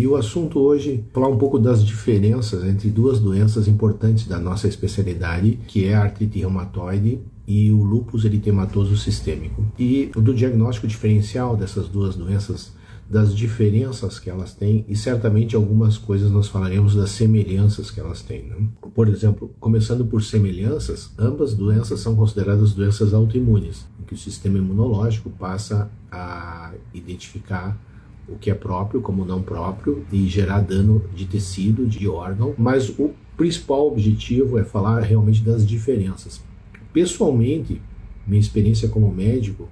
E o assunto hoje é falar um pouco das diferenças entre duas doenças importantes da nossa especialidade, que é a artrite reumatoide e o lúpus eritematoso sistêmico. E do diagnóstico diferencial dessas duas doenças, das diferenças que elas têm, e certamente algumas coisas nós falaremos das semelhanças que elas têm, né? Por exemplo, começando por semelhanças, ambas doenças são consideradas doenças autoimunes, em que o sistema imunológico passa a identificar o que é próprio como não próprio e gerar dano de tecido, de órgão, mas o principal objetivo é falar realmente das diferenças. Pessoalmente, minha experiência como médico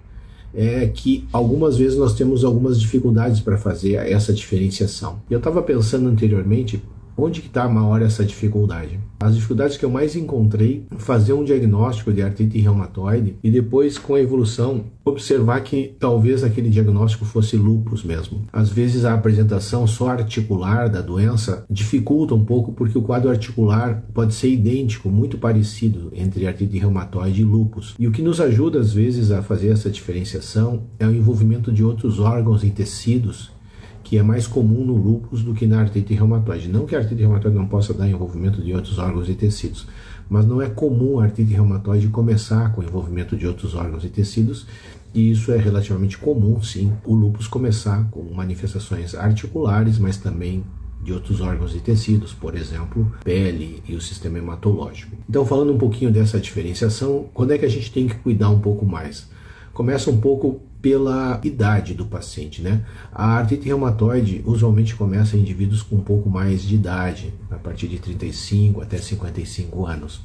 é que algumas vezes nós temos algumas dificuldades para fazer essa diferenciação. Eu estava pensando anteriormente, onde que está maior essa dificuldade? As dificuldades que eu mais encontrei, fazer um diagnóstico de artrite reumatoide e depois, com a evolução, observar que talvez aquele diagnóstico fosse lúpus mesmo. Às vezes a apresentação só articular da doença dificulta um pouco, porque o quadro articular pode ser idêntico, muito parecido entre artrite reumatoide e lúpus. E o que nos ajuda às vezes a fazer essa diferenciação é o envolvimento de outros órgãos e tecidos, que é mais comum no lúpus do que na artrite reumatoide. Não que a artrite reumatoide não possa dar envolvimento de outros órgãos e tecidos, mas não é comum a artrite reumatoide começar com o envolvimento de outros órgãos e tecidos, e isso é relativamente comum, sim, o lúpus começar com manifestações articulares, mas também de outros órgãos e tecidos, por exemplo, pele e o sistema hematológico. Então, falando um pouquinho dessa diferenciação, quando é que a gente tem que cuidar um pouco mais? Começa um pouco pela idade do paciente, né? A artrite reumatoide usualmente começa em indivíduos com um pouco mais de idade, a partir de 35 até 55 anos.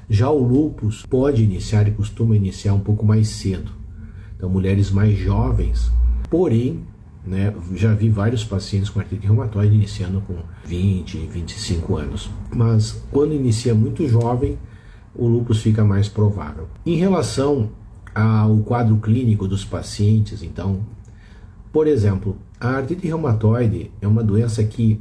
Já o lúpus pode iniciar e costuma iniciar um pouco mais cedo. Então, mulheres mais jovens, porém, né, já vi vários pacientes com artrite reumatoide iniciando com 20, 25 anos. Mas quando inicia muito jovem, o lúpus fica mais provável. Em relação ao quadro clínico dos pacientes, então, por exemplo, a artrite reumatoide é uma doença que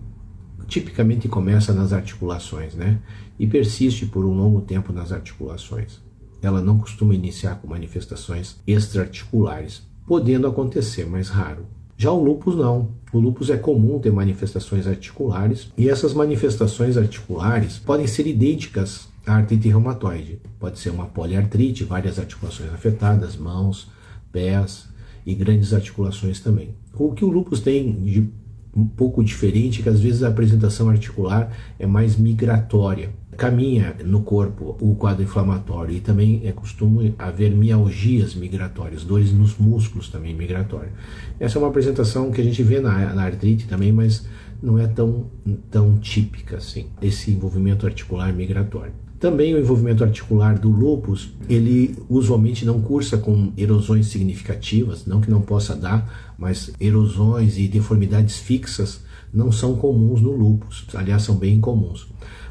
tipicamente começa nas articulações, né? E persiste por um longo tempo nas articulações. Ela não costuma iniciar com manifestações extraarticulares, podendo acontecer, mas raro. Já o lúpus não. O lúpus é comum ter manifestações articulares, e essas manifestações articulares podem ser idênticas à artrite reumatoide. Pode ser uma poliartrite, várias articulações afetadas, mãos, pés e grandes articulações também. O que o lúpus tem de um pouco diferente é que às vezes a apresentação articular é mais migratória. Caminha no corpo o quadro inflamatório, e também é costume haver mialgias migratórias, dores nos músculos também migratórias. Essa é uma apresentação que a gente vê na artrite também, mas não é tão típica assim, esse envolvimento articular migratório. Também o envolvimento articular do lúpus, ele usualmente não cursa com erosões significativas, não que não possa dar, mas erosões e deformidades fixas não são comuns no lúpus, aliás, são bem comuns.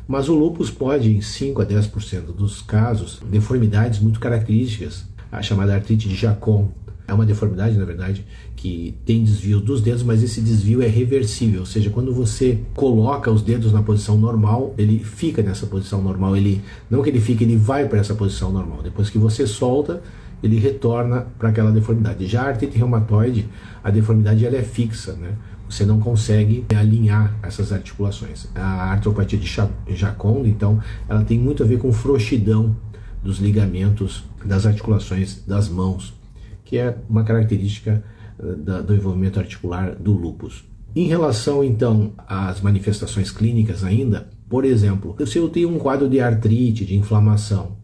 Mas o lúpus pode, em 5 a 10% dos casos, deformidades muito características, a chamada artrite de Jacon. É uma deformidade, na verdade, que tem desvio dos dedos, mas esse desvio é reversível, ou seja, quando você coloca os dedos na posição normal, ele fica nessa posição normal, não que ele fique, ele vai para essa posição normal. Depois que você solta, ele retorna para aquela deformidade. Já a artrite reumatoide, a deformidade ela é fixa, né? Você não consegue alinhar essas articulações. A artropatia de Jacon, então, ela tem muito a ver com frouxidão dos ligamentos das articulações das mãos, que é uma característica do envolvimento articular do lúpus. Em relação, então, às manifestações clínicas ainda, por exemplo, se eu tenho um quadro de artrite, de inflamação,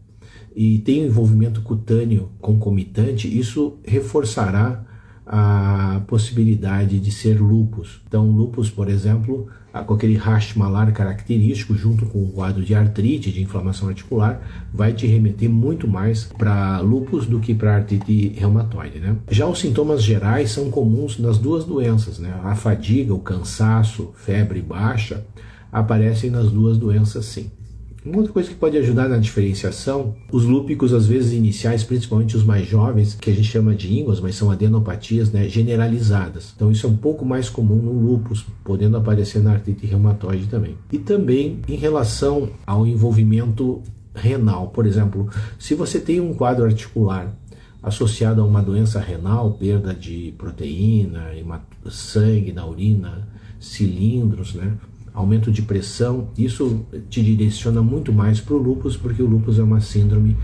e tenho envolvimento cutâneo concomitante, isso reforçará a possibilidade de ser lúpus. Então, lúpus, por exemplo, com aquele rash malar característico, junto com o quadro de artrite, de inflamação articular, vai te remeter muito mais para lúpus do que para artrite reumatoide, né? Já os sintomas gerais são comuns nas duas doenças, né? A fadiga, o cansaço, febre baixa, aparecem nas duas doenças, sim. Uma outra coisa que pode ajudar na diferenciação, os lúpicos, às vezes iniciais, principalmente os mais jovens, que a gente chama de ínguas, mas são adenopatias, né, generalizadas. Então isso é um pouco mais comum no lúpus, podendo aparecer na artrite reumatoide também. E também em relação ao envolvimento renal, por exemplo, se você tem um quadro articular associado a uma doença renal, perda de proteína, sangue na urina, cilindros, né? Aumento de pressão. Isso te direciona muito mais para o lúpus, porque o lúpus é uma síndrome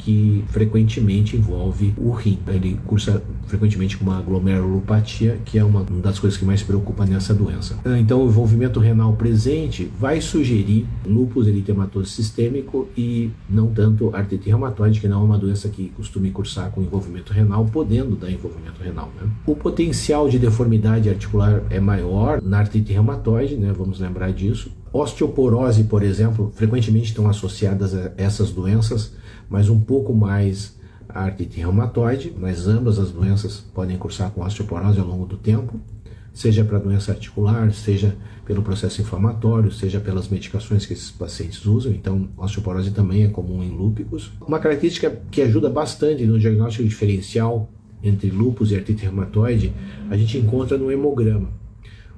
que frequentemente envolve o rim. Ele cursa frequentemente com uma glomerulopatia, que é uma das coisas que mais preocupa nessa doença. Então, o envolvimento renal presente vai sugerir lúpus eritematoso sistêmico e não tanto artrite reumatoide, que não é uma doença que costume cursar com envolvimento renal, podendo dar envolvimento renal, né? O potencial de deformidade articular é maior na artrite reumatoide, né? Vamos lembrar disso. Osteoporose, por exemplo, frequentemente estão associadas a essas doenças, mas um pouco mais a artrite reumatoide, mas ambas as doenças podem cursar com osteoporose ao longo do tempo, seja para doença articular, seja pelo processo inflamatório, seja pelas medicações que esses pacientes usam. Então, osteoporose também é comum em lúpicos. Uma característica que ajuda bastante no diagnóstico diferencial entre lúpus e artrite reumatoide, a gente encontra no hemograma.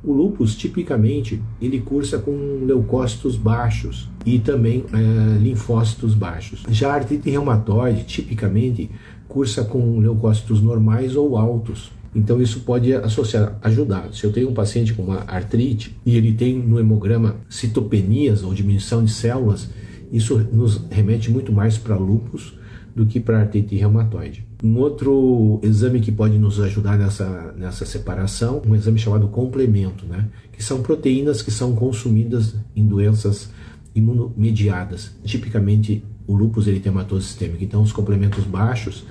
O lúpus, tipicamente, ele cursa com leucócitos baixos e também linfócitos baixos. Já a artrite reumatoide, tipicamente, cursa com leucócitos normais ou altos. Então isso pode ajudar. Se eu tenho um paciente com uma artrite e ele tem no hemograma citopenias ou diminuição de células, isso nos remete muito mais para lúpus do que para artrite reumatoide. Um outro exame que pode nos ajudar nessa separação, um exame chamado complemento, né? Que são proteínas que são consumidas em doenças imunomediadas, tipicamente o lúpus eritematoso sistêmico. Então, os complementos baixos,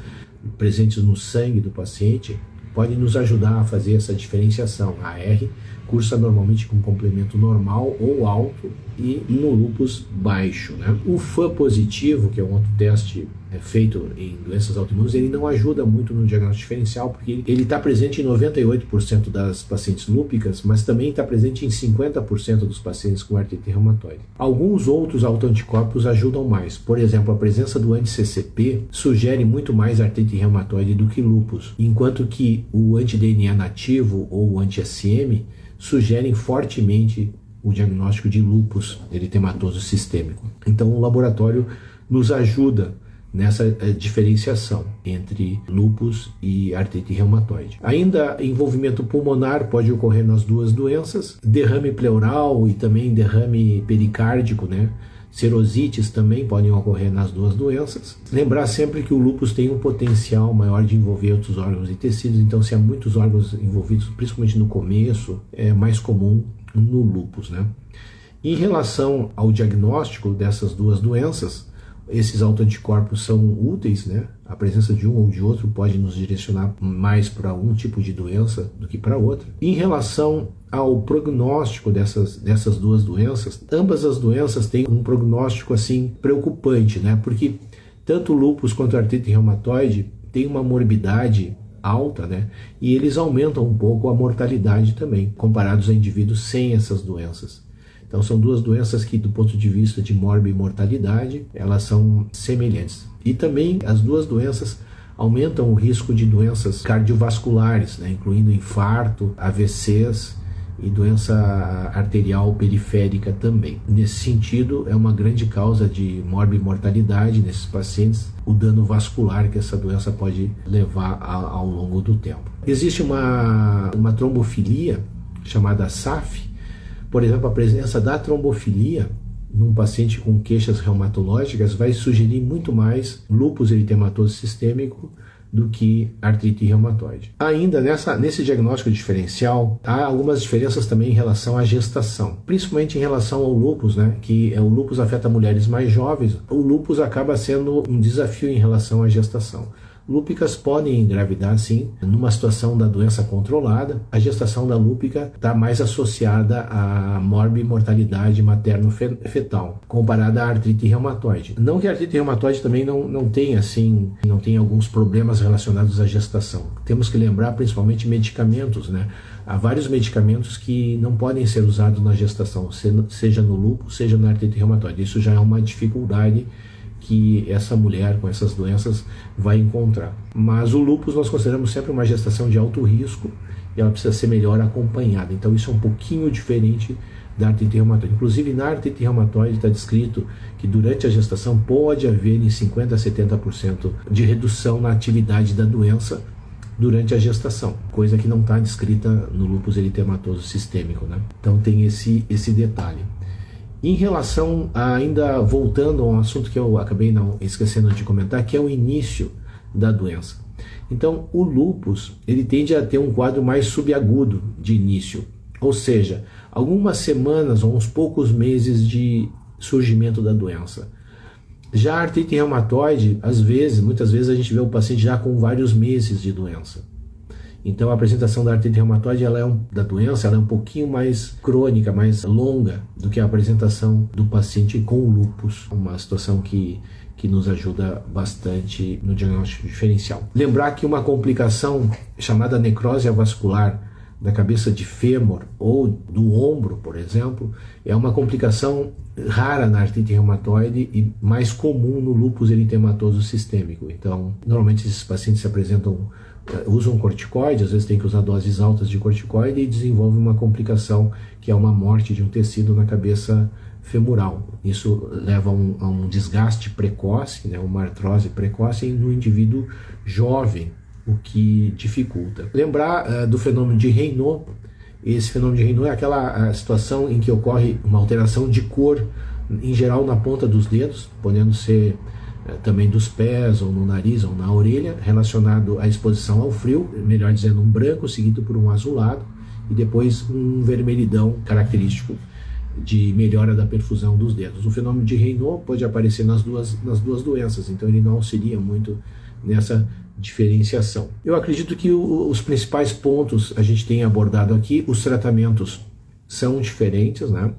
presentes no sangue do paciente, podem nos ajudar a fazer essa diferenciação. A R cursa normalmente com complemento normal ou alto e no lúpus baixo, né? O FAM positivo, que é um outro teste feito em doenças autoimunes, ele não ajuda muito no diagnóstico diferencial, porque ele está presente em 98% das pacientes lúpicas, mas também está presente em 50% dos pacientes com artrite reumatoide. Alguns outros autoanticorpos ajudam mais. Por exemplo, a presença do anti-CCP sugere muito mais artrite reumatoide do que lúpus, enquanto que o anti-DNA nativo ou o anti-SM sugerem fortemente o diagnóstico de lúpus eritematoso sistêmico. Então, o laboratório nos ajuda nessa diferenciação entre lúpus e artrite reumatoide. Ainda envolvimento pulmonar pode ocorrer nas duas doenças, derrame pleural e também derrame pericárdico, né? Serosites também podem ocorrer nas duas doenças. Lembrar sempre que o lúpus tem um potencial maior de envolver outros órgãos e tecidos, então se há muitos órgãos envolvidos, principalmente no começo, é mais comum no lúpus, né? Em relação ao diagnóstico dessas duas doenças, esses autoanticorpos são úteis, né? A presença de um ou de outro pode nos direcionar mais para um tipo de doença do que para outra. Em relação ao prognóstico dessas duas doenças, ambas as doenças têm um prognóstico assim preocupante, né? Porque tanto o lúpus quanto a artrite reumatoide têm uma morbidade alta, né? E eles aumentam um pouco a mortalidade também, comparados a indivíduos sem essas doenças. Então são duas doenças que, do ponto de vista de morbimortalidade, elas são semelhantes. E também as duas doenças aumentam o risco de doenças cardiovasculares, né, incluindo infarto, AVCs e doença arterial periférica também. Nesse sentido, é uma grande causa de morbimortalidade nesses pacientes, o dano vascular que essa doença pode levar ao longo do tempo. Existe uma trombofilia chamada SAF. Por exemplo, a presença da trombofilia num paciente com queixas reumatológicas vai sugerir muito mais lúpus eritematoso sistêmico do que artrite reumatoide. Ainda nesse diagnóstico diferencial, há algumas diferenças também em relação à gestação, principalmente em relação ao lúpus, né? Que o lúpus afeta mulheres mais jovens. O lúpus acaba sendo um desafio em relação à gestação. Lúpicas podem engravidar, sim, numa situação da doença controlada. A gestação da lúpica está mais associada à morbimortalidade materno-fetal, comparada à artrite reumatoide. Não que a artrite reumatoide também não tenha alguns problemas relacionados à gestação. Temos que lembrar principalmente medicamentos, né? Há vários medicamentos que não podem ser usados na gestação, seja no lúpus, seja na artrite reumatoide. Isso já é uma dificuldade que essa mulher com essas doenças vai encontrar. Mas o lúpus nós consideramos sempre uma gestação de alto risco e ela precisa ser melhor acompanhada. Então isso é um pouquinho diferente da artrite reumatoide. Inclusive na artrite reumatoide está descrito que durante a gestação pode haver em 50% a 70% de redução na atividade da doença durante a gestação, coisa que não está descrita no lúpus eritematoso sistêmico, né? Então tem esse detalhe. Em relação, ainda voltando a um assunto que eu acabei não esquecendo de comentar, que é o início da doença. Então, o lúpus, ele tende a ter um quadro mais subagudo de início, ou seja, algumas semanas ou uns poucos meses de surgimento da doença. Já a artrite reumatoide, muitas vezes a gente vê o paciente já com vários meses de doença. Então a apresentação da artrite reumatoide da doença ela é um pouquinho mais crônica, mais longa do que a apresentação do paciente com lúpus, uma situação que nos ajuda bastante no diagnóstico diferencial. Lembrar que uma complicação chamada necrose avascular da cabeça de fêmur ou do ombro, por exemplo, é uma complicação rara na artrite reumatoide e mais comum no lúpus eritematoso sistêmico. Então, normalmente esses pacientes usam corticoide, às vezes tem que usar doses altas de corticoide e desenvolve uma complicação que é uma morte de um tecido na cabeça femoral. Isso leva a um desgaste precoce, né, uma artrose precoce no indivíduo jovem, o que dificulta. Lembrar do fenômeno de Raynaud. Esse fenômeno de Raynaud é aquela situação em que ocorre uma alteração de cor, em geral na ponta dos dedos, podendo ser também dos pés, ou no nariz, ou na orelha, relacionado à exposição ao frio, melhor dizendo, um branco seguido por um azulado, e depois um vermelhidão característico de melhora da perfusão dos dedos. O fenômeno de Raynaud pode aparecer nas duas doenças, então ele não auxilia muito nessa diferenciação. Eu acredito que os principais pontos a gente tem abordado aqui. Os tratamentos são diferentes, né?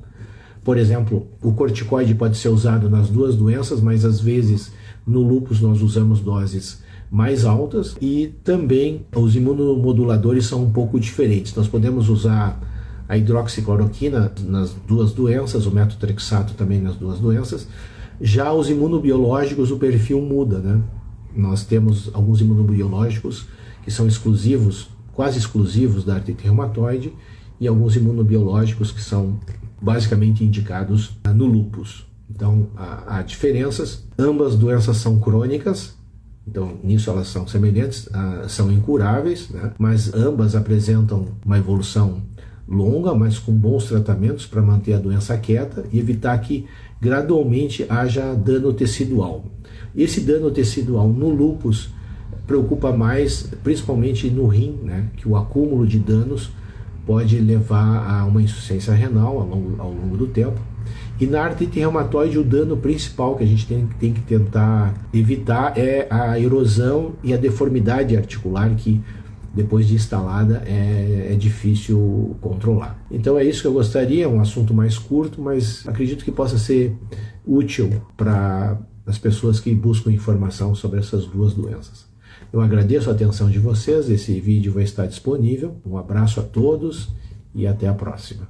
Por exemplo, o corticoide pode ser usado nas duas doenças, mas às vezes no lúpus nós usamos doses mais altas, e também os imunomoduladores são um pouco diferentes. Nós podemos usar a hidroxicloroquina nas duas doenças, o metotrexato também nas duas doenças. Já os imunobiológicos, o perfil muda, né? Nós temos alguns imunobiológicos que são exclusivos, quase exclusivos da artrite reumatoide, e alguns imunobiológicos que são basicamente indicados no lúpus. Então há diferenças. Ambas doenças são crônicas, então nisso elas são semelhantes, são incuráveis, né? Mas ambas apresentam uma evolução longa, mas com bons tratamentos para manter a doença quieta e evitar que gradualmente haja dano tecidual. Esse dano tecidual no lúpus preocupa mais, principalmente no rim, né? Que o acúmulo de danos pode levar a uma insuficiência renal ao longo do tempo. E na artrite reumatoide, o dano principal que a gente tem que tentar evitar é a erosão e a deformidade articular, que depois de instalada é difícil controlar. Então é isso que eu gostaria, um assunto mais curto, mas acredito que possa ser útil para as pessoas que buscam informação sobre essas duas doenças. Eu agradeço a atenção de vocês, esse vídeo vai estar disponível. Um abraço a todos e até a próxima.